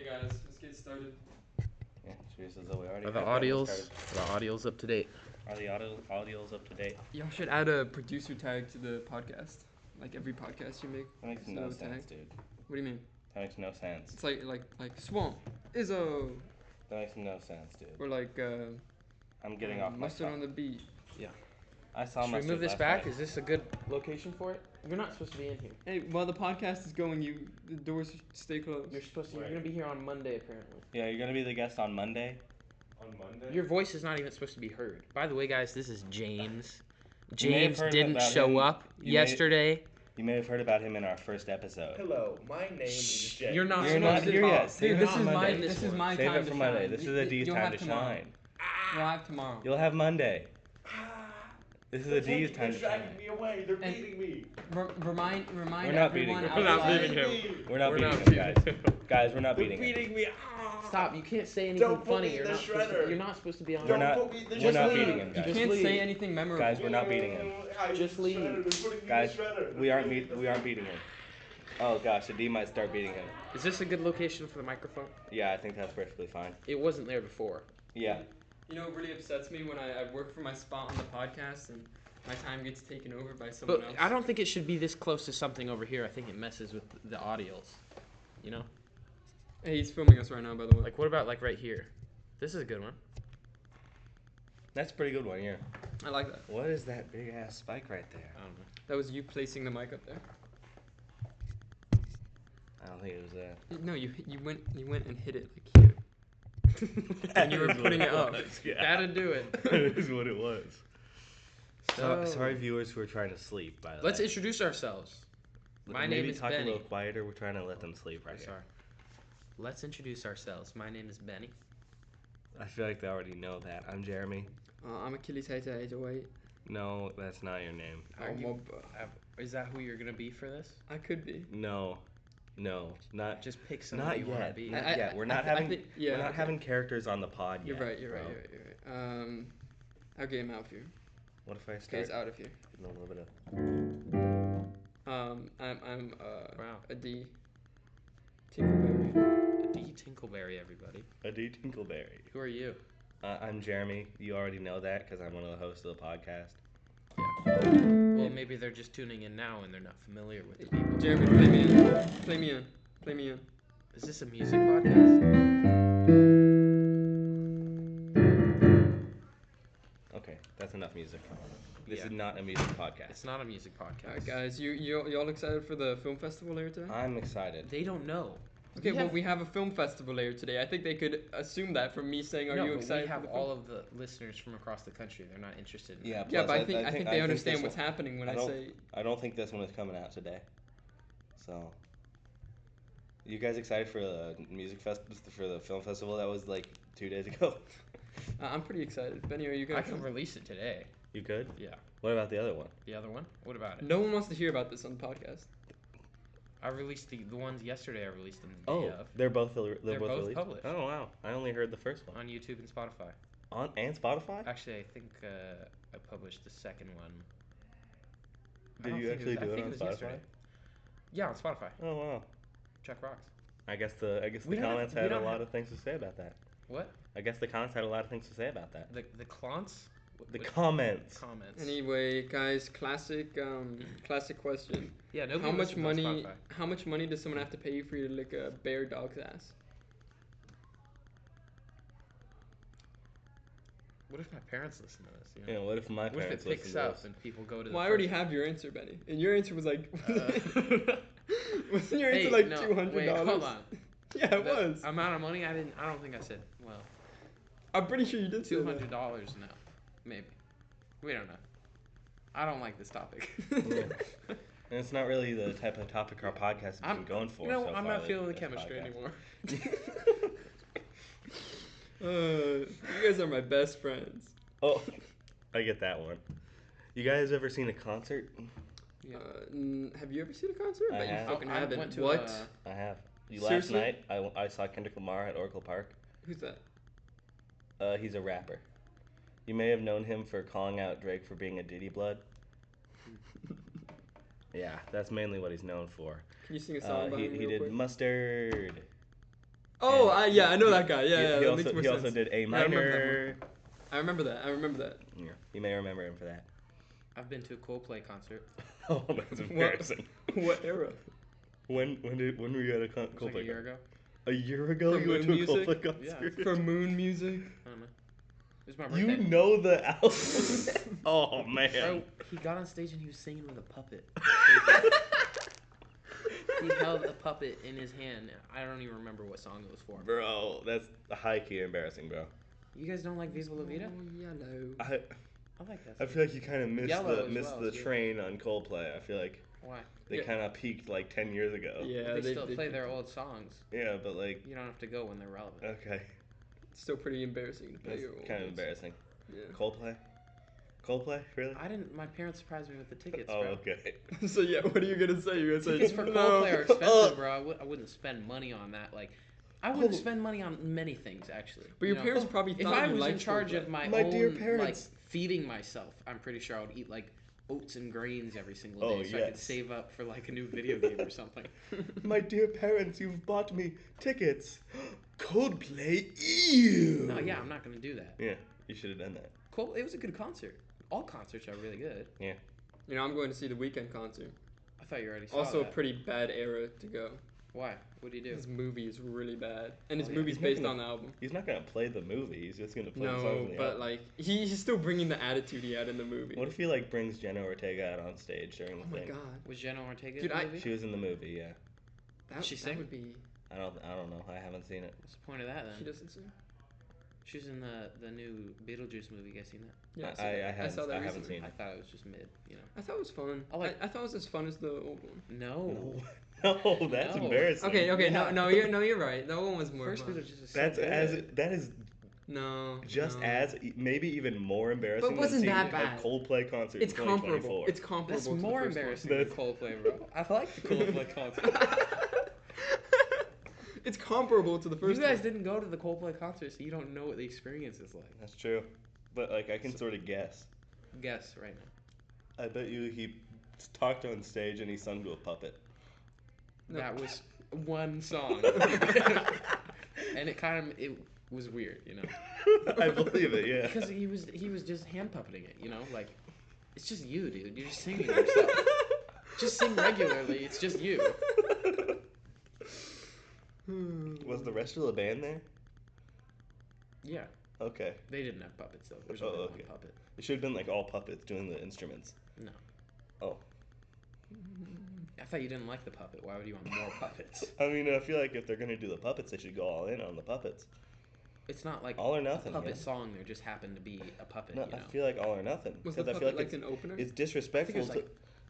Hey guys, let's get started. Yeah, just as though we already Are the have gotten audios started. up to date? Are the audios up to date? Y'all should add a producer tag to the podcast. Like every podcast you make. That makes no sense, dude. What do you mean? That makes no sense. It's like Swamp, Izzo, That makes no sense, dude. or like I'm getting off my Mustard phone. on the beat. Yeah. I saw Should we Mustard move this last back? night. Is this a good location for it? You're not supposed to be in here. Hey, while the podcast is going, the doors stay closed. You're supposed to. Right. You're gonna be here on Monday, apparently. Yeah, you're gonna be the guest on Monday. On Monday? Your voice is not even supposed to be heard. By the way, guys, this is James. You may have James heard didn't about show him. up You may- yesterday. You may have heard about him in our first episode. Hello, my name is Jay. You're not You're supposed not to here talk. yet. Save Dude, it this for is Monday. this is my Save time it for to Monday. shine. This is a D's You'll time have to tomorrow. shine. You'll have tomorrow. You'll have Monday. This is a D's time to dragging shine. me away. They're And- beating me. Remind We're not everyone beating him. outside. We're not beating him. We're not We're beating not him, beating guys. him. Guys, we're not They're beating him. beating me. Stop! You can't say anything Don't put funny. me in You're the not supposed to. shredder. You're not supposed to be on. We're Don't not- put me in the we're Just not leave. beating him, You guys. Just can't leave. say anything memorable. Guys, we're not beating him. Just leave. They're putting me in Guys, the shredder. we aren't beating him. Oh gosh, the D might start beating him. Is this a good location for the microphone? Yeah, I think that's perfectly fine. It wasn't there before. Yeah. You know, it really upsets me when I work for my spot on the podcast and my time gets taken over by someone But else. I don't think it should be this close to something over here. I think it messes with the audios. You know? Hey, he's filming us right now, by the way. Like, what about, like, right here? This is a good one. That's a pretty good one, yeah. I like that. What is that big ass spike right there? I don't know. That was you placing the mic up there. I don't think it was that. No, you went and hit it like here. And you were That is putting what it up. was, yeah. That'd do it. That is what it was. So- Sorry, viewers who are trying to sleep. By the Let's way, introduce ourselves. My maybe name is talk a Benny. little quieter. We're trying to let them sleep right Sorry. Let's introduce ourselves. My name is Benny. here. I feel like they already know that. I'm Jeremy. I'm Achilles Hater 808. No, that's not your name. Is that who you're gonna be for this? I could be. No, not Just pick someone not you want to yet. be. Not yet. We're not I having. think- yeah, we're not okay. having characters on the pod You're yet. right. You're bro. right. I'll get him out of here. What if I Okay, start he's out of here. getting a little bit of? I'm Wow. a D. Tinkleberry. A D Tinkleberry, everybody. A D Tinkleberry. Who are you? I'm Jeremy. You already know that because I'm one of the hosts of the podcast. Well, maybe they're just tuning in now and they're not familiar with the people. Jeremy, play me in. Play me in. Play me in. Is this a music podcast? Okay, that's enough music. This Yeah. is not a music podcast. It's not a music podcast. Alright, guys, y'all excited for the film festival later today? I'm excited. They don't know. Okay, well, we have a film festival later today. I think they could assume that from me saying, "Are no, you but excited?" we have for the all film? of the listeners from across the country. They're not interested in Yeah, that. Yeah, plus but I think they understand this what's one- happening when I don't- say. I don't think this one is coming out today. So, you guys excited for the for the film festival that was like 2 days ago? I'm pretty excited. Benny, are you I gonna? could come? release it today. You could? Yeah. What about the other one? The other one? What about it? No one wants to hear about this on the podcast. I released the ones yesterday. I released them the day of they're both They're both released? published. Oh wow, I only heard the first one. on YouTube and Spotify. On and Spotify? Actually, I think I published the second one. I Did don't you think actually I do it think on was Spotify? yesterday. Yeah, on Spotify. Oh wow. Check rocks. I guess the We don't have- comments we had a don't lot have- of things to say about that. What? I guess the comments had a lot of things to say about that. The clants? The What- comments. Comments. Anyway, guys, classic question. Yeah, nobody How much listens on money? Spotify. How much money does someone have to pay for you to lick a bear dog's ass? What if my parents listen to this? You Yeah, know? what if my What if parents it picks listen to up this? and people go to the Well, I already first- have your answer, Benny, and your answer was like. Wasn't your Hey, answer like no, $200? wait, hold on. Yeah, it The was. amount of money I don't think I said, well, I'm pretty sure you did say that. $200 no. Maybe. We don't know. I don't like this topic. Yeah. And it's not really the type of topic our podcast has been I'm- going for. You know, so I'm far not feeling the this chemistry podcast. anymore. You guys are my best friends. Oh, I get that one. You guys ever seen a concert? Yeah. Have you ever seen a concert? I Bet you have. fucking I haven't. went to What? I have. Last Seriously? night, I saw Kendrick Lamar at Oracle Park. Who's that? He's a rapper. You may have known him for calling out Drake for being a Diddy blood. Yeah, that's mainly what he's known for. Can you sing a song behind me He real did quick? Mustard. Oh, And I know that guy. Yeah, he, yeah, he that also makes more he sense. also did A Yeah, I remember that minor. I remember that. Yeah, you may remember him for that. I've been to a Coldplay concert. Oh, that's embarrassing. What era? When were you at a It was like a Coldplay year concert? ago. A year ago, For you went to Moon a Music? Coldplay concert. For Moon Music. I don't know. It was my You birthday. know the album? Oh man. Bro, he got on stage and he was singing with a puppet. He held a puppet in his hand. I don't even remember what song it was for. Bro, that's high key embarrassing, bro. You guys don't like Viva La Vida? Oh, yellow. I like that. I feel like you kind of missed Yellow the as well, too. train on Coldplay. I feel like Why? they kind of peaked like 10 years ago. Yeah, Well, they still play their old songs. Yeah, but like, You don't have to go when they're relevant. okay, It's still pretty embarrassing to play that's your old kind of ones. embarrassing. Yeah. Coldplay, really? I didn't. My parents surprised me with the tickets, Oh, bro. okay. So yeah, what are you gonna say? You're gonna say Tickets for no. Coldplay are expensive, bro. I wouldn't spend money on that. Like, I wouldn't spend money on many things actually. But your parents probably if thought I you was in liked charge Coldplay. of my My own, dear like parents. feeding myself, I'm pretty sure I would eat like oats and grains every single Oh, day, so I could yes. save up for like a new video game or something. My dear parents, you've bought me tickets. Coldplay, ew. No, yeah, I'm not gonna do that. Yeah, you should have done that. It was a good concert. All concerts are really good. Yeah. You know, I'm going to see the Weeknd concert. I thought you already saw Also, that. a pretty bad era to go. Why? What do you do? His movie is really bad, and his Oh, yeah. movie's He's not based gonna- on the album. He's not gonna play the movie. He's just gonna play the songs No, in the but album. like he's still bringing the attitude he had in the movie. What if he like brings Jenna Ortega out on stage during the Oh my thing? god, Was Jenna Ortega Dude, in the movie? She was in the movie, yeah. that, She that sing? would be. I don't know. I haven't seen it. What's the point of that She then? doesn't sing. She was in the new Beetlejuice movie. You guys seen that? Yeah, I saw that haven't recently. seen I it. thought it was just mid. You know. I thought it was fun. I like- I thought it was as fun as the old one. No. No, that's No. embarrassing. Okay, Yeah. no, you're right. That one was more First fun. Beetlejuice was so That's good. that is No, just no. as maybe even more embarrassing But wasn't than that seeing bad? a Coldplay concert It's in 2024. comparable. It's comparable. That's to the more first one. embarrassing than Coldplay, bro. I like the Coldplay concert. It's comparable to the first. You guys one. didn't go to the Coldplay concert, so you don't know what the experience is like. That's true, but like I can sort of guess. Guess right now. I bet you he talked on stage and he sung to a puppet. No. That was one song, and it was weird, you know, I believe it, yeah. because he was just hand puppeting it, you know, like it's just you, dude. You're just singing yourself. Just sing regularly. It's just you. Was the rest of the band there? Yeah, Okay. they didn't have puppets though. There's Oh, only okay. one puppet. It should have been like all puppets doing the instruments. No. Oh. I thought you didn't like the puppet. Why would you want more puppets? I mean, I feel like if they're gonna do the puppets, they should go all in on the puppets. It's not like All or nothing. a puppet yeah. song. There just happened to be a puppet. No, you know. I feel like all or nothing. Was the Because I puppet feel like like an opener? it's I think disrespectful it was to. like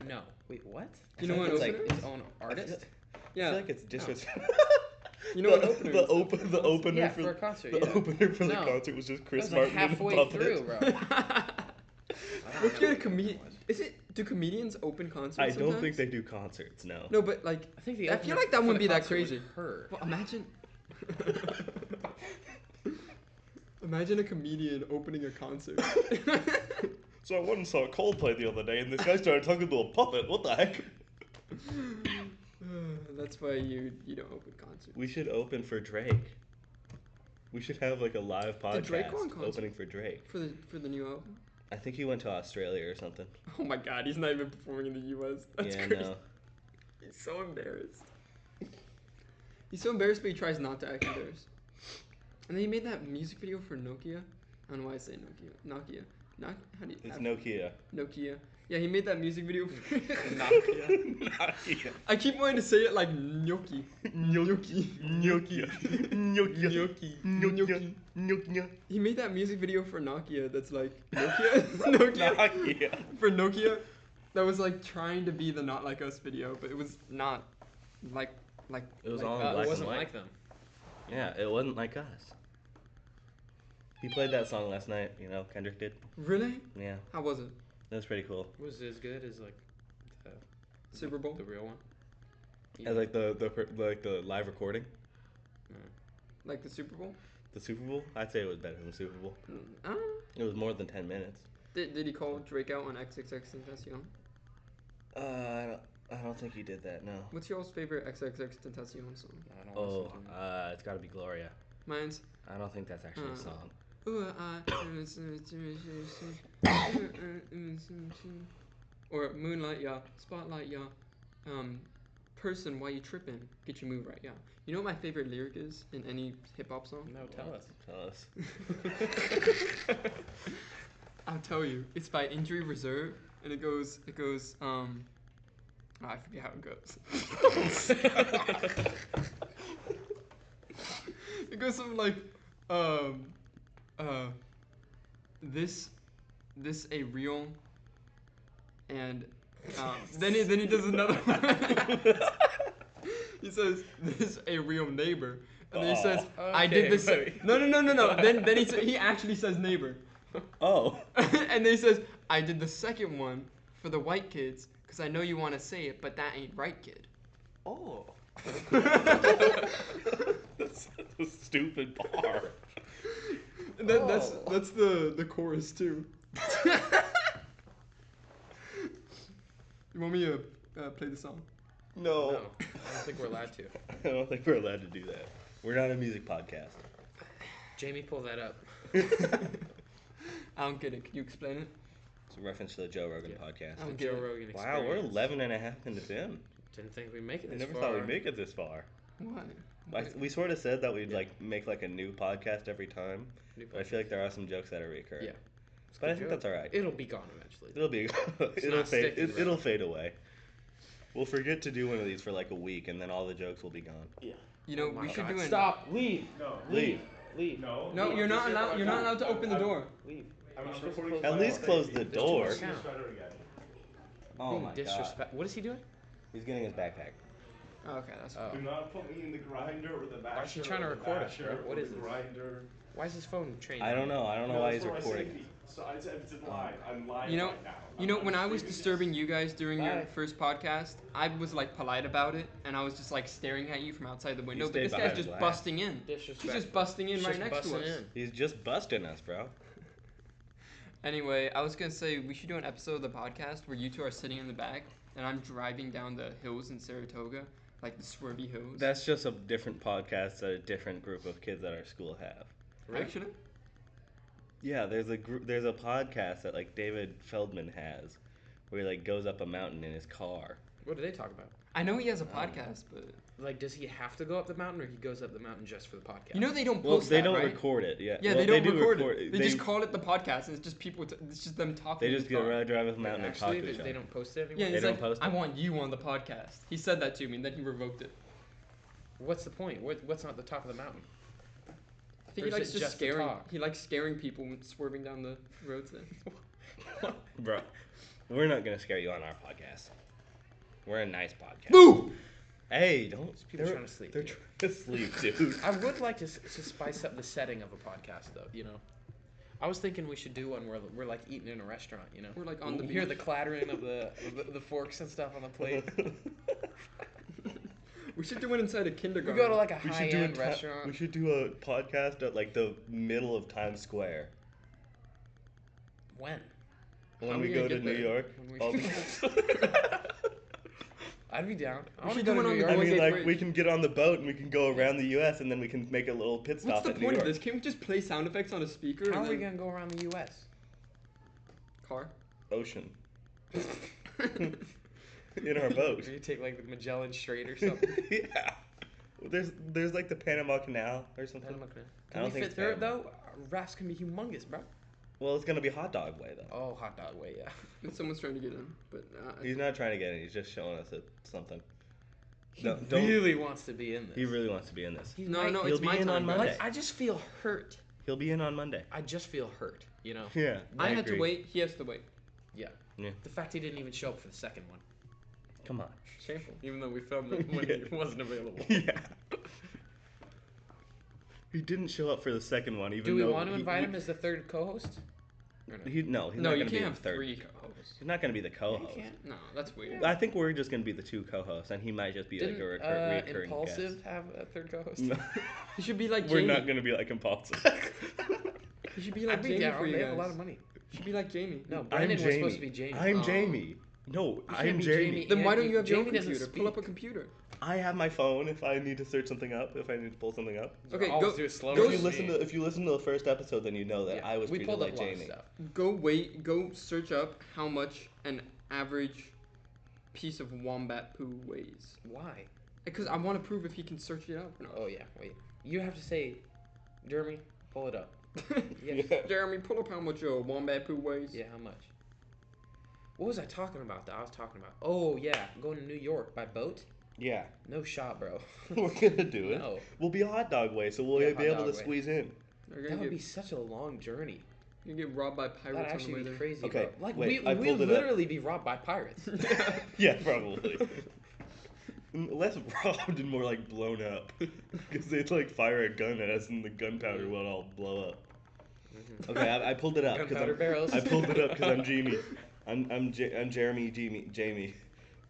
no. Wait, what? You know I what feel an like opener Like is? its own artist. Yeah. I feel like it's disrespectful. You know what an opener is? The opener Yeah, for for a concert. the Yeah. opener for the No. concert was just Chris That was like Martin halfway and a puppet. through, bro. What kind of comedian? Is it? Do comedians open concerts? I don't sometimes? think they do concerts. No. No, but like, I think the I feel opener like that for wouldn't the be that concert was crazy. Her. well, imagine. Imagine a comedian opening a concert. So I went and saw Coldplay the other day, and this guy started talking to a puppet. What the heck? That's why you don't open concerts. We should open for Drake. We should have like a live Did Drake podcast go on concert? opening for Drake. For the new album. I think he went to Australia or something. Oh my God, he's not even performing in the U.S. That's yeah, crazy. no. He's so embarrassed. He's so embarrassed, but he tries not to act embarrassed. And then he made that music video for Nokia. I don't know why I say Nokia. How do you? It's Nokia. Nokia. Yeah, he made that music video for Nokia. Nokia. I keep wanting to say it like gnocchi. Gnocchi. Gnocchi. Gnocchi. Gnocchi. Gnocchi. Gnocchi. He made that music video for Nokia that's like Nokia. Nokia. Nokia. For Nokia, that was like trying to be the Not Like Us video, but it was not like. It was like all in us. black It wasn't and white. like them. Yeah, it wasn't like us. He played that song last night, you know, Kendrick did. Really? Yeah, How was it? that was pretty cool. Was it as good as like Super Bowl? the real one? As like the live recording, Like the Super Bowl? the Super Bowl. I'd say it was better than the Super Bowl. I don't know. It was more than 10 minutes. Did he call Drake out on XXXTentacion? I don't think he did that. No. What's y'all's favorite XXXTentacion song? I don't Oh, listen to them. It's got to be Gloria. Mine's. I don't think that's actually a song. Or Moonlight, yeah. Spotlight, yeah. Person, why you tripping? Get your move right, yeah. You know what my favorite lyric is in any hip hop song? No, tell us. Tell us. I'll tell you. It's by Injury Reserve, and it goes. I forget how it goes. It goes something like, this a real, and then he does another one. He says, this a real neighbor, and then he says, I did this. No. Then he actually says neighbor. Oh. And then he says, I did the second one for the white kids, because I know you want to say it, but that ain't right, kid. Oh. That's a stupid bar. That's the chorus too. You want me to play the song? No. I don't think we're allowed to. I don't think we're allowed to do that. We're not a music podcast. Jamie, pull that up. I don't get it. Can you explain it? It's a reference to the Joe Rogan podcast. I don't Joe get it. Rogan experience. Wow, we're 11 and a half minutes in. Didn't think we'd make it I this never far. thought we'd make it this far. What? We sort of said that we'd make like a new podcast every time, but I feel like there are some jokes that are recurring. Yeah. But I think that's all right. It'll be gone eventually. It'll fade. sticking, It'll fade away. We'll forget to do one of these for like a week, and then all the jokes will be gone. Yeah. You know, Oh my we should God. do it. Stop. Leave. No. Leave. Leave. No. No, you're not allowed. You're not allowed to open the door. Leave. I'm You're not supposed to recording. close At the least door. close the There's too door. much sound. Oh Being my god. disrespect. What is he doing? He's getting his backpack. Oh, okay, that's Oh. Do not put me in the grinder or the basher. Why is he trying to or the record us, basher bro? or What the is this? Grinder. Why is his phone trained? I don't know. I don't know why he's recording. So I said it's in line. I'm live You know, right now. when I was disturbing you guys during your Bye. first podcast, I was like polite about it, and I was just like staring at you from outside the window. But stayed this guy's behind just glass. busting in. Disrespectful. He's just busting in He's right just next to us. busting in. He's just busting us, bro. Anyway, I was gonna say we should do an episode of the podcast where you two are sitting in the back, and I'm driving down the hills in Saratoga, like the swervy hills. That's just a different podcast that a different group of kids at our school have. Actually. Yeah, there's a podcast that like David Feldman has, where he like goes up a mountain in his car. What do they talk about? I know he has a podcast, but Like, does he have to go up the mountain, or he goes up the mountain just for the podcast? you know they don't Well, post they that, don't right? record it. Yeah. Yeah, well, they don't do record it. They just call it the podcast, and it's just people. It's just them talking. They in just the go car. around, drive up a mountain and talk Actually, to each they other. don't post it anymore. Yeah, They he's don't like, post I it? want you on the podcast. He said that to me, and then he revoked it. What's the point? What's not the top of the mountain? I think Or he is likes it just just to scaring. talk? He likes scaring people when swerving down the roads. Then. Bro, we're not gonna scare you on our podcast. We're a nice podcast. Boo! Hey, don't. People trying to sleep. They're dude. trying to sleep, dude. I would like to spice up the setting of a podcast, though. You know, I was thinking we should do one where we're like eating in a restaurant. You know, We're like on the you hear beach. the clattering of the forks and stuff on the plate. We should do it inside a We kindergarten. go to like a We should do high-end restaurant. We should do a podcast at like the middle of Times Square When? when How we we go gonna to get New there? York. When we- All the- I'd be down. I We want to should go do to one New on York. the I Boys mean, Gate like Bridge. we can get on the boat and we can go around the U.S. and then we can make a little pit What's stop the at New point of York. this? Can't we just play sound effects on a speaker? How and are we then- gonna go around the U.S.? Car. Ocean. In our boat. Or you take like the Magellan Strait or something. Yeah. Well, there's like the Panama Canal or something. Panama Canal. I Can don't we think fit it's through it Panama. though? Our rafts can be humongous, bro. Well, it's gonna be hot dog way though. Oh, hot dog way, yeah. And someone's trying to get in, but He's not trying to get in. He's just showing us something. He No, don't- really wants to be in this. He really wants to be in this. He no, might- no, He'll it's be my in time. on guys. Monday. Like, I just feel hurt. He'll be in on Monday. I just feel hurt, you know? Yeah. I had to agree. wait. He has to wait. Yeah. Yeah. The fact he didn't even show up for the second one. Come on. Shameful. Even though we filmed it when Yeah. he wasn't available. Yeah. He didn't show up for the second one, even Do we though want to invite him as the third co-host? Or no? He's No, not you gonna can't be the have third. three co-hosts. He's not gonna be the You co-host. can't. No, that's weird. I think we're just gonna be the two co-hosts, and he might just be Didn't like a recurring Impulsive guest. have a third co-host? No. He should be like We're Jamie. not gonna be like Impulsive. He should be like I'd be Jamie down. for you They guys. have a lot of money. He should be like Jamie. No, I'm Brandon was Jamie. supposed to be Jamie. I'm Oh. Jamie. No, I can't am be Jamie. Jamie. Then Yeah, why don't you have your own Jamie doesn't computer? Pull up a speak. computer. I have my phone if I need to search something up. If I need to pull something up. Okay, Always go- do it slower go If you than listen me. to the first episode, then you know that Yeah, I was we treated pulled like up a lot of Jamie. stuff. Go search up how much an average piece of wombat poo weighs. Why? Because I want to prove if he can search it up or not. Oh yeah, wait. You have to say, Jeremy, pull it up. Yeah. Jeremy, pull up how much a wombat poo weighs. Yeah, how much? What was I talking about that I was talking about? Oh yeah, going to New York by boat? Yeah, No shot, bro. we're gonna do it. No. We'll be a hot dog way, so we'll Yeah, be hot able dog to way. squeeze in. You're That gonna would get, be such a long journey. you're gonna get robbed by That'd pirates on the actually way be there. crazy, Okay, bro. Like wait, I we pulled would it up. literally be robbed by pirates. Yeah, probably. Less robbed and more like blown up, because they'd like fire a gun at us and the gunpowder would all blow up. Okay, I pulled it up. 'Cause Gunpowder barrels. I pulled it up because I'm Jamie. I'm Jeremy Jamie.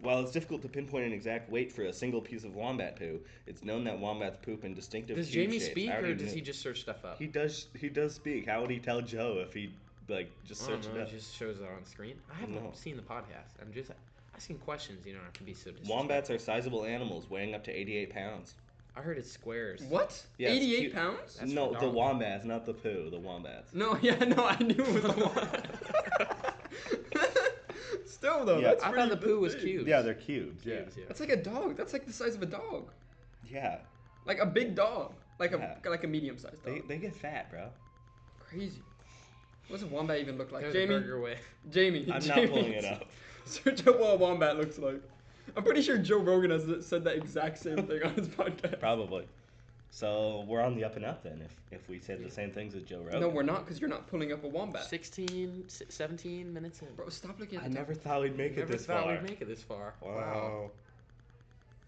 While it's difficult to pinpoint an exact weight for a single piece of wombat poo, it's known that wombats poop in distinctive Does tube Jamie shapes. speak I or already does knew- he just search stuff up? He does speak. How would he tell Joe if he like just I don't searched know, it up? it just shows it on screen. I haven't No. seen the podcast. I'm just asking questions. You don't have to be so disrespectful. Wombats are sizable animals, weighing up to 88 pounds. I heard it's squares. What? Yeah, it's 88 cute. pounds? That's No, for the dogs. wombats, not the poo. The wombats. No, yeah, no, I knew it was the one. Still though, Yeah. that's I pretty, thought the poo that's was big. cubes. Yeah, they're cubes. Yeah. Cubes, yeah. That's like a dog. That's like the size of a dog. Yeah. Like a big dog. Like Yeah. a medium sized dog. They get fat, bro. Crazy. What's a wombat even look like? There's Jamie. a burger way. Jamie. I'm Jamie. not pulling it up. Search up what a wombat looks like. I'm pretty sure Joe Rogan has said that exact same thing on his podcast. Probably. So we're on the up and up then. If we said the same things as Joe Rogan. No, we're not, because you're not pulling up a wombat. 17 minutes in. Bro, stop looking at I the time. never thought we'd make it Never this thought far. we'd make it this far. Wow.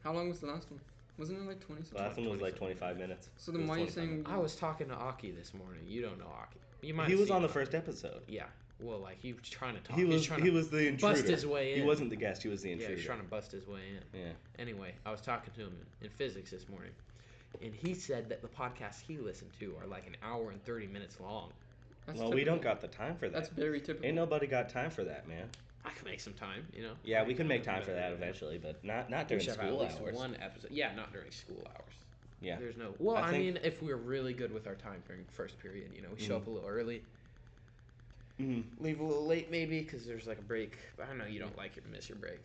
How long was the last one? Wasn't it like 20 The something? last one was like 25 minutes. So It then was why are you 25 saying... minutes. I was talking to Aki this morning. You don't know Aki. You might. He have was seen on the Aki. first episode. Yeah. Well, like he was trying to talk. He was trying he to was the intruder. bust his way in. He wasn't the guest. He was the Yeah, intruder. he was trying to bust his way in. Yeah. Anyway, I was talking to him in physics this morning, and he said that the podcasts he listened to are like an hour and 30 minutes long. That's Well, we don't typical. got the time for that. That's very typical. Ain't nobody got time for that, man. I could make some time, you know. Yeah, we can make time for that eventually, but not during We should have school at least hours. one episode. Yeah, not during school hours. Yeah. There's no. Well, I I, think- mean, if we're really good with our time during first period, you know, we show up a little early, leave a little late maybe because there's like a break. But I know you don't like it to miss your break.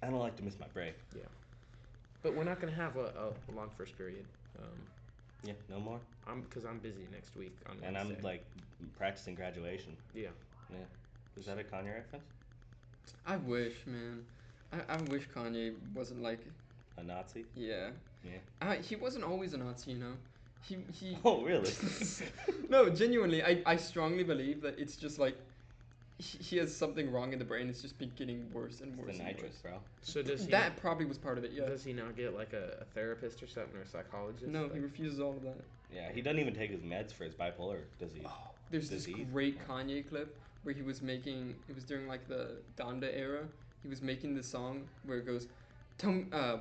I don't like to miss my break. But we're not gonna have a long first period. Yeah, no more. Because I'm busy next week on And I'm Wednesday. like practicing graduation. Yeah. Yeah. Is that a Kanye reference? I wish, man. I wish Kanye wasn't like... A Nazi? Yeah. Yeah. He wasn't always a Nazi, you know? He... Oh, really? No, genuinely, I strongly believe that it's just like... He has something wrong in the brain. It's just been getting worse and It's worse the and nitrous, worse. bro. So does he? That probably was part of it, yeah. Does he not get like a therapist or something or a psychologist? No, Like, he refuses all of that. Yeah, he doesn't even take his meds for his bipolar, does he? There's this Disease? great Kanye clip where he was making... It was during like the Donda era. He was making this song where it goes...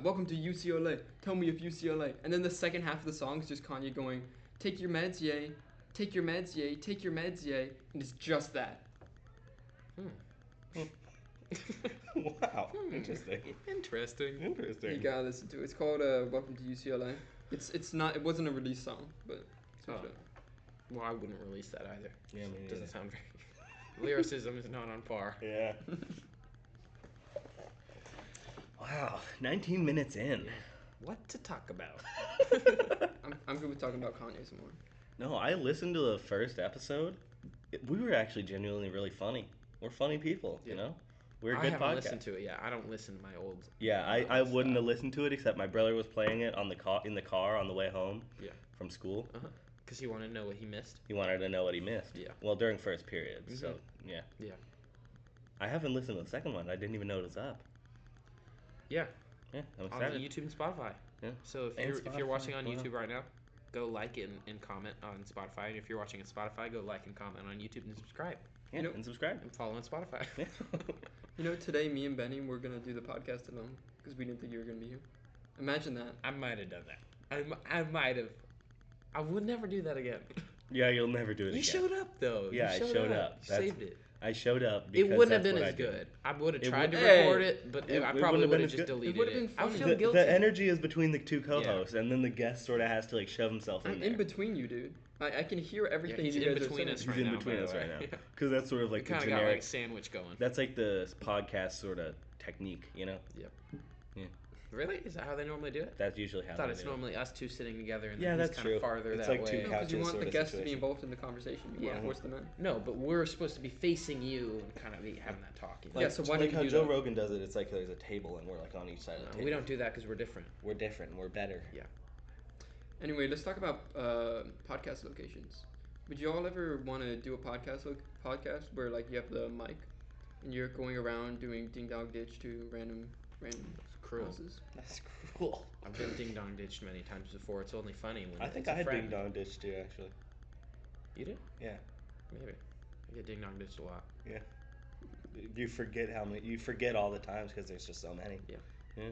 welcome to UCLA. Tell me if UCLA. And then the second half of the song is just Kanye going, take your meds, yay. Take your meds, yay. Take your meds, yay. And it's just that. Wow. Interesting. Interesting. You Interesting. gotta listen to it. It's called Welcome to UCLA. It's not. It wasn't a release song, but. Oh. Well, I wouldn't release that either. Yeah, me neither. Doesn't sound very. Lyricism is not on par. Yeah. Wow, 19 minutes in. What to talk about? I'm good with talking about Kanye some more. No, I listened to the first episode. We were actually genuinely really funny. We're funny people, you Yeah. know? We're a I good haven't podcast. listened to it yet. I don't listen to my old. Yeah, I wouldn't have listened to it except my brother was playing it on in the car on the way home from school. Because he wanted to know what he missed. He wanted to know what he missed. Yeah. Well, during first period, so Mhm. yeah. Yeah. I haven't listened to the second one. I didn't even know it was up. Yeah. Yeah, I'm On excited. YouTube and Spotify. Yeah. So And if you're watching on Spotify, wow. YouTube right now, go like and comment on Spotify. And if you're watching on Spotify, go like and comment on YouTube and subscribe. Yeah, You know- and subscribe. And follow on Spotify. Yeah. You know, today me and Benny were gonna do the podcast alone because we didn't think you were gonna be here. Imagine that. I might have done that. I might have. I would never do that again. Yeah, you'll never do it You again. showed up though. Yeah, You I showed up. You That's- saved it. I showed up because It wouldn't have that's been what as I did. good. I would have It tried to would- record Hey, it, but it I wouldn't probably have would been have as just good. deleted It would've it. been I funny. feel guilty. The energy is between the two co-hosts, and then the guest sort of has to like shove himself in I'm there. in between you, dude. I can hear everything he's you in guys between are us saying. right He's in now, between by the us way. right now Yeah. because that's sort of like We the kind of got generic. like a sandwich going. That's like the podcast sort of technique, you know. Yep. Yeah. Really? Is that how they normally do it? That's usually how. I thought they it's do it. normally us two sitting together and Yeah, then he's that's kind true. of farther It's that like two way. No, because you couches want sort the of guests to be situation. involved in the conversation. You want Yeah. to force them in. No, but we're supposed to be facing you and kind of be having that talk. You know? Yeah, so why like don't how you do Joe that? Rogan does it? It's like there's a table and we're like on each side of the No, table. we don't do that because we're different. We're different. We're better. Yeah. Anyway, let's talk about podcast locations. Would you all ever want to do a podcast where like you have the mic and you're going around doing ding dong ditch to random Cruel. houses? That's cool. I've been ding dong ditched many times before. It's only funny when I think it's a I had friend. ding dong ditch too, actually. You did? Yeah. Maybe. I get ding dong ditched a lot. Yeah. You forget how many. You forget all the times because there's just so many. Yeah. Yeah.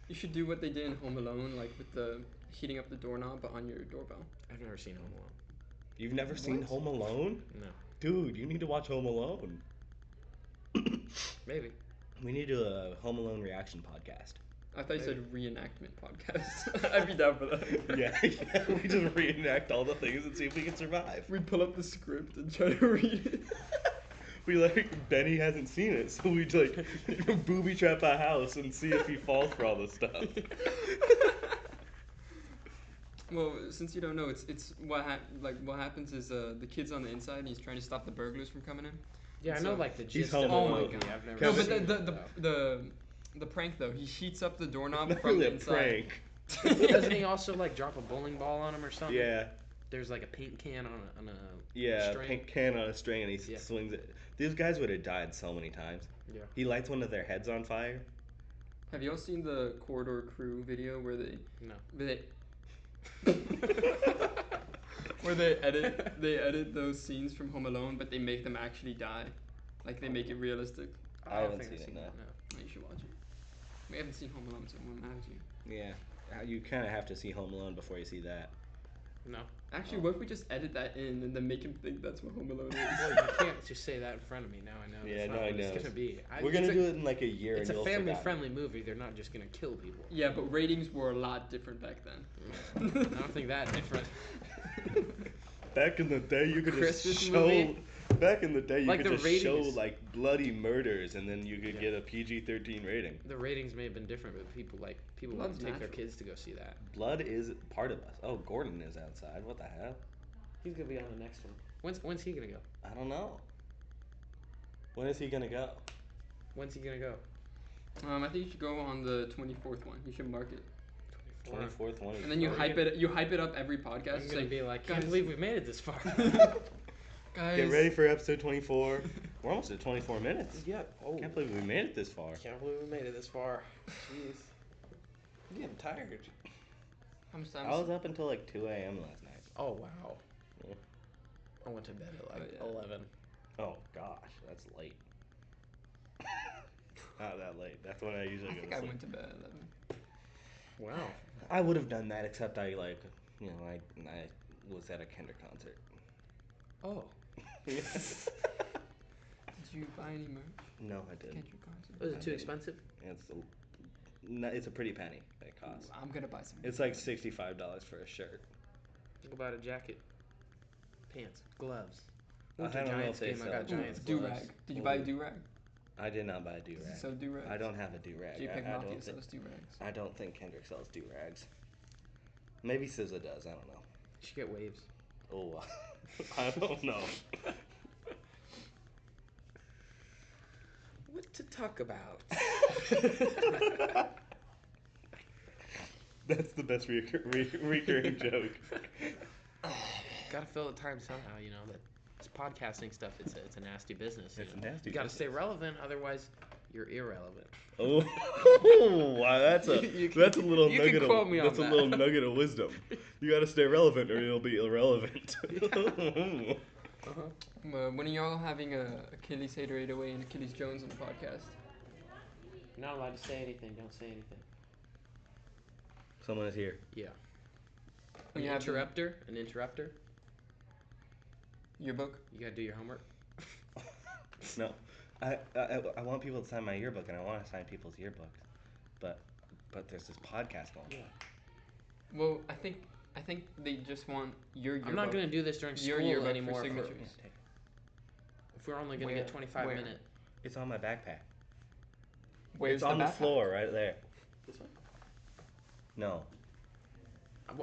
You should do what they did in Home Alone, like with the heating up the doorknob but on your doorbell. I've never seen Home Alone. You've never seen What? Home Alone? No. Dude, you need to watch Home Alone. Maybe. We need to do a Home Alone reaction podcast. I thought you said reenactment podcast. I'd be down for that. Yeah, we just reenact all the things and see if we can survive. We pull up the script and try to read it. We like Benny hasn't seen it, so we like booby trap a house and see if he falls for all this stuff. Well, since you don't know, it's what happens is the kid's on the inside and he's trying to stop the burglars from coming in. Yeah, I So- know like the He's gist Home of the Alone. movie. I've never No, seen but it, though. the prank though, he heats up the doorknob Not from really the a inside. prank. Doesn't he also like drop a bowling ball on him or something? Yeah, There's like a paint can on a yeah, string. pink can on a string and he Yeah. swings it. These guys would have died so many times. Yeah. He lights one of their heads on fire. Have you all seen the Corridor Crew video where they No. where they edit those scenes from Home Alone, but they make them actually die, like they make it realistic. I don't haven't think seen I've it, no. that, Oh, you should watch it. We haven't seen Home Alone, so it won't matter to you. Yeah, you kind of have to see Home Alone before you see that. No. Actually, what if we just edit that in and then make him think that's what Home Alone is? Well, you can't just say that in front of me. Now I know. Yeah, that's now not I what it's know. gonna be. We're gonna do it in like a year, It's and a you'll forget. family-friendly movie. They're not just gonna kill people. Yeah, but ratings were a lot different back then. I don't think that different. Back in the day, you could just Christmas show. movie? Back in the day, you Like could the just show ratings. like bloody murders, and then you could Yeah. get a PG-13 rating. The ratings may have been different, but people Blood's wouldn't take their natural. kids to go see that. Blood is part of us. Oh, Gordon is outside. What the hell? He's gonna be on the next one. When's he gonna go? I don't know. When is he gonna go? When's he gonna go? I think you should go on the 24th one. You should mark it, 24th, 20th. and then you hype it. You hype it up every I'm podcast. gonna Say, be like, can't guys- believe we've made it this far. guys, Get ready for episode 24. We're almost at 24 minutes. Yep. Oh. Can't believe we made it this far. Can't believe we made it this far. Jeez. I'm getting tired. How much time? I was up until like 2 a.m. last night. Oh wow. Yeah. I went to bed at like Oh, yeah. 11. Oh gosh, that's late. Not that late. That's when I usually I go think to I sleep. went to bed at 11. Wow. I would have done that, except I I was at a Kendrick concert. Oh. Did you buy any merch? No, I didn't. Kendrick concert? Was it too expensive? It's a pretty penny that it costs. I'm gonna buy some. It's like $65 for a shirt. Think about a jacket, pants, gloves. I Went to don't know Giants if they game. I sell got Giants do gloves. rag. Did you buy a do rag? I did not buy a do Does he rag. sell do rags? I don't have a do rag. JPEG I Mafia don't sells do rags. I don't think Kendrick sells do rags. Maybe SZA does. I don't know. You should get waves. Oh, I don't know. What to talk about? That's the best recurring joke. Gotta fill the time somehow, you know. That this podcasting stuff, it's a nasty business. It's you a know? nasty You gotta business. stay relevant, otherwise you're irrelevant. Oh, wow, that's a You can- that's a little you can nugget quote of me on that's a that. little nugget of wisdom. You got to stay relevant, or you'll be irrelevant. When are y'all having a Achilles Hater 808 and Achilles Jones on the podcast? Not allowed to say anything. Don't say anything. Someone is here. Yeah. When An you have them- interrupter. An interrupter. Yearbook. You gotta do your homework. No, I want people to sign my yearbook, and I want to sign people's yearbooks, but there's this podcast going. Yeah. Well, I think they just want your yearbook. I'm not gonna do this during your school yearbook anymore. for For, signatures. Yeah, take it. if we're only gonna get 25 Where? minutes. It's on my backpack. Where's It's on the backpack? floor right there. This one? No.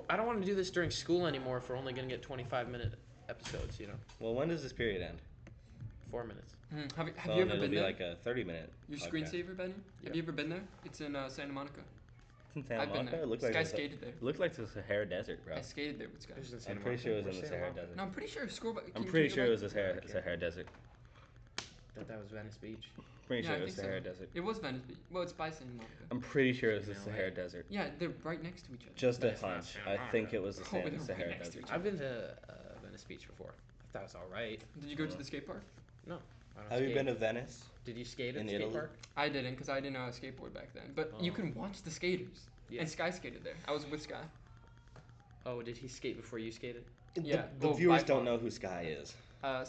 I don't want to do this during school anymore if we're only gonna get 25-minute episodes. You know, Well, when does this period end? 4 minutes. Have Well, you ever it'll been be there? like a 30-minute. Your podcast. screensaver, Benny? Yeah. Have you ever been there? It's in Santa Monica. It's in Santa I've been Monica. there. It looked This like guy it's skated there. It looked like the Sahara Desert, bro. I skated there with Sky. There's in I'm Santa pretty sure it was Monica. in the Where's Sahara Santa Desert. No, I'm pretty sure. Scroll back. I'm can you pretty go sure it back? was the Sahara, Okay. Sahara Desert. Monica? That was Venice Beach. Pretty Yeah, sure I it was think so. Sahara Desert. It was Venice Beach. Well, it's by Santa Monica. I'm pretty sure it was the No Sahara way. Desert. Yeah, they're right next to each other. Just a But it's not hunch. Santa I think Monica. it was the Oh, they're right Sahara next to Desert. each I've been to Venice Beach before. I thought it was all right. Did you go to the skate park? No. I don't Have you skate. been to Venice? Did you skate at in the skate Italy? park? I didn't because I didn't know how to skateboard back then. But you Oh. can watch the skaters. Yeah. And Sky skated there. I was with Sky. Oh, did he skate before you skated? Yeah, The well, viewers by don't far. know who Sky is.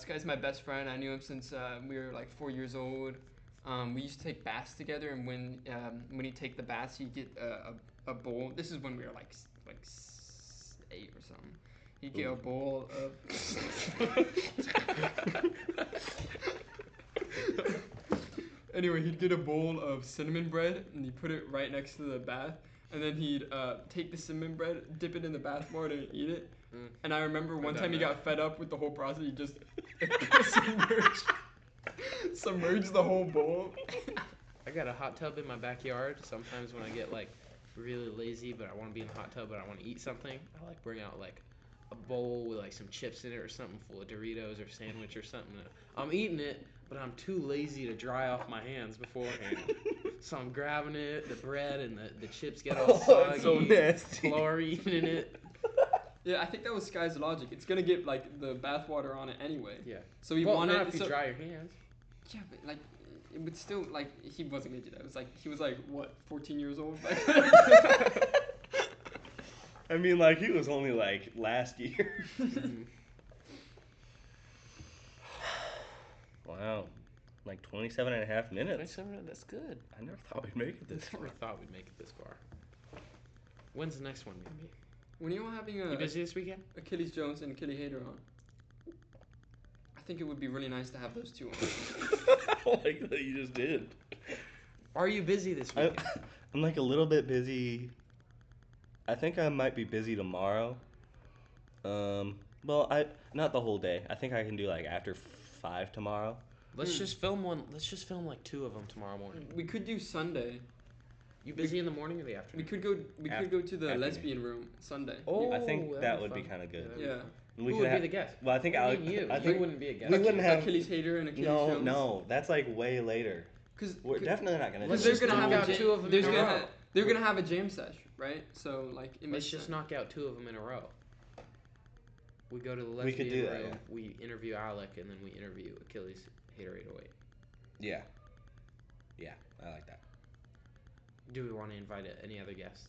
Sky's my best friend. I knew him since we were like 4 years old. We used to take baths together, and when he'd take the baths, he'd get a bowl. This is when we were like 8 or something. He'd get a bowl of. Anyway, he'd get a bowl of cinnamon bread, and he'd put it right next to the bath, and then he'd take the cinnamon bread, dip it in the bath water, and eat it. Mm. And I remember one done time he that. got fed up with the whole process. He just submerged the whole bowl. I got a hot tub in my backyard. Sometimes when I get like really lazy, but I want to be in the hot tub, but I want to eat something, I like bring out like a bowl with like some chips in it or something full of Doritos or sandwich or something. I'm eating it, but I'm too lazy to dry off my hands beforehand. So I'm grabbing it, the bread and the chips get all soggy, it's so nasty. chlorine in it. Yeah, I think that was Sky's logic. It's gonna get like the bath water on it anyway. Yeah. So he Well, wanted. not if you so, dry your hands. Yeah, but like it would still like he wasn't gonna do that. It was like he was like what 14 years old back then. I mean, like, he was only, like, last year. Mhm. Wow. Like 27 and a half minutes. 27 minutes, that's good. I never thought we'd make it this Never far. thought we'd make it this far. When's the next one gonna be? When you all having You busy this weekend? Achilles Jones and Achilles Hater on, I think it would be really nice to have those two on. Like that you just did. Are you busy this I, weekend? I'm like a little bit busy. I think I might be busy tomorrow. Well, not the whole day. I think I can do like after 5 tomorrow. Let's just film one. Let's just film like 2 of them tomorrow morning. We could do Sunday. You busy in the morning or the We afternoon? could go. We could go to the Afternoon. lesbian room Sunday. Oh, I think that'd that would be fun. kind of good. that'd be Yeah. fun. We Who could would be have- the guest? Well, I think What do you Alex. mean you. I You think wouldn't be a guest. we wouldn't have. Achilles Hater and Achilles No, Jones. no, that's like way later. Because We're definitely not gonna. Let's do they're just this. gonna knock have out a jam, 2 of them there's in a gonna row. ha- they're gonna have a jam sesh, right? So like it Let's makes just sense. knock out 2 of them in a row. We go to the lesbian We could do that, room. yeah. We interview Alec, and then we interview Achilles Hater 808. Yeah. Yeah, I like that. Do we want to invite any other guests?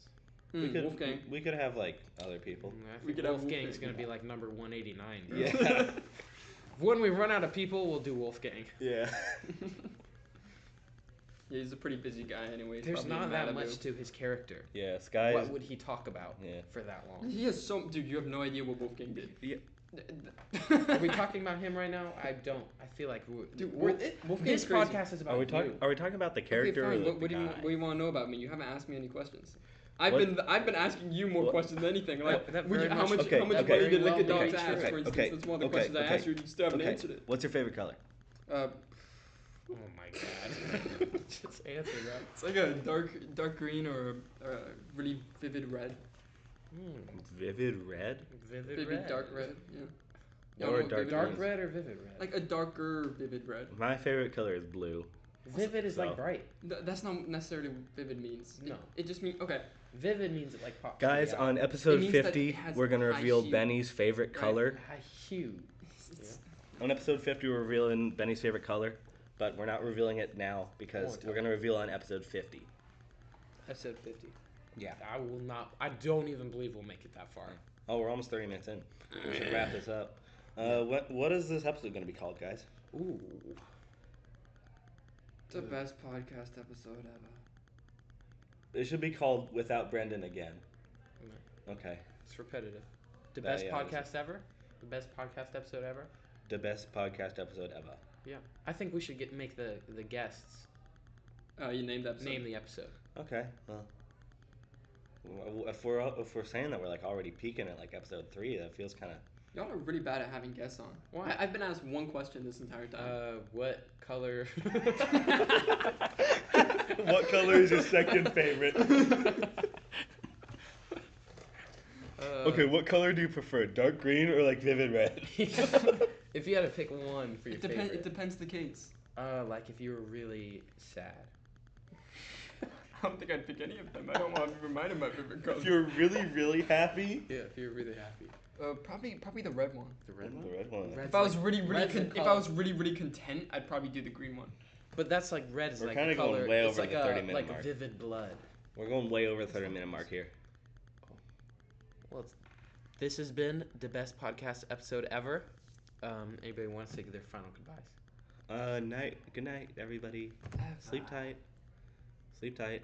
We could. Wolfgang. We could have like other people. I We think could have Wolfgang's Wolfgang. gonna be like number 189. Bro. Yeah. When we run out of people, we'll do Wolfgang. Yeah. Yeah, he's a pretty busy guy anyway. He's There's probably not in that Malibu. much to his character. Yeah. Sky What is. would he talk about Yeah. for that long? He has so dude. You have no idea what Wolfgang did. Yeah. Are we talking about him right now? I don't. I feel like Dude, we're, Wolfgang's this crazy. podcast is about Are we talking? you. Are we talking about the character Okay, fine. or the What do you guy? what do you want to know about me? You haven't asked me any questions. I've What- been asking you more What- questions than anything. Like, that would you, very how much- much Okay, how much okay. money did Very lick a well dog's may be ass, true. for instance? Okay, That's one of the okay, questions I okay, asked you. You still haven't Okay. answered it. What's your favorite color? Oh my god. Just answer, bro. It's like a dark green or a really vivid red. Vivid red. Vivid Vivid red. dark red. Yeah. Or Y'all know what dark vivid Dark is? red or vivid red? Like a darker vivid red. My favorite color is blue. Vivid is So- like bright. That's not necessarily what vivid means. No. It just means okay. Vivid means it like pops. to Guys, the eye. on episode means that 50, it has we're gonna high reveal hue. Benny's favorite Right. color. High hue. It's- On episode 50, we're revealing Benny's favorite color, but we're not revealing it now because Won't we're tell. gonna reveal on episode 50. Episode 50. Yeah. I will not. I don't even believe we'll make it that far. Oh, we're almost 30 minutes in. We should wrap this up. What is this episode going to be called, guys? Ooh. The best podcast episode ever. It should be called Without Brendan Again. Okay. It's repetitive. The That- best yeah, podcast ever? The best podcast episode ever? The best podcast episode ever. Yeah. I think we should make the guests You named that episode. name the episode. Okay. Well, if we're saying that we're like already peaking at like episode 3, that feels kind of. Y'all are really bad at having guests on. Why? I've been asked one question this entire time. What color? What color is your second favorite? Okay, what color do you prefer? Dark green or like vivid red? If you had to pick one for your favorite. It depends the case. Like if you were really sad. I don't think I'd pick any of them. I don't want to be reminded of my favorite color. If you're really, really happy. Yeah, if you're really happy. Probably the red one. The red one? The red one. Red's If I was like- really red's a if I color. was really content, I'd probably do the green one. But that's like red is We're like kinda the color. going way it's over like the 30-minute like mark. vivid blood. We're going way over the 30-minute mark here. Well, this has been the best podcast episode ever. Anybody want to say their final goodbyes? Good night, everybody. Sleep tight. Sleep tight.